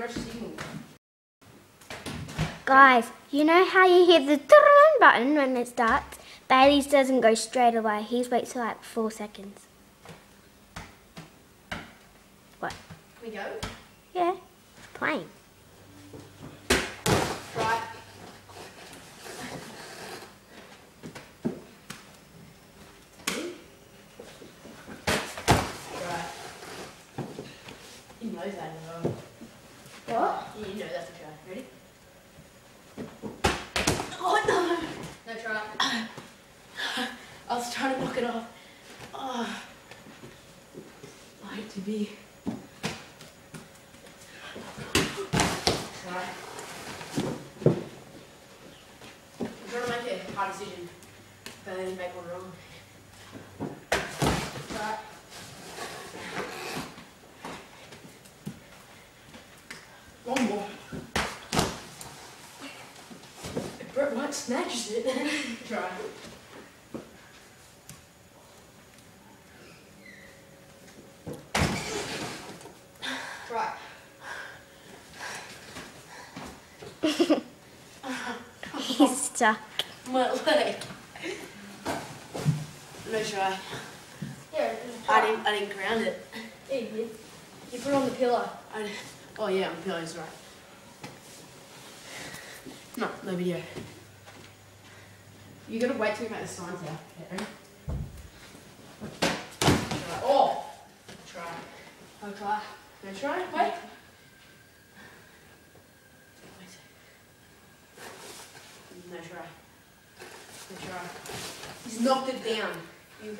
camera signal. Guys, you know how you hear the turn button when it starts? Bailey's doesn't go straight away. He waits for like 4 seconds. What? Can we go? Yeah, playing. Right. Right. You know that as well. What? Yeah, you know that's a try. Ready? Oh no! No try. I was trying to knock it off. Oh. I hate to be. Right. I'm trying to make a hard decision, but then make one wrong. Right. One more. If Brett White snatches it, try. Try. He's stuck. My leg. No try. Yeah, I didn't ground it. Yeah, you did. You put it on the pillow. Oh yeah, on the pillow is right. No video. You gotta wait till you make the signs out. Okay, ready? Try. Oh! Try. I'll try. No try? Wait. Wait. No try. No try. He's knocked it down.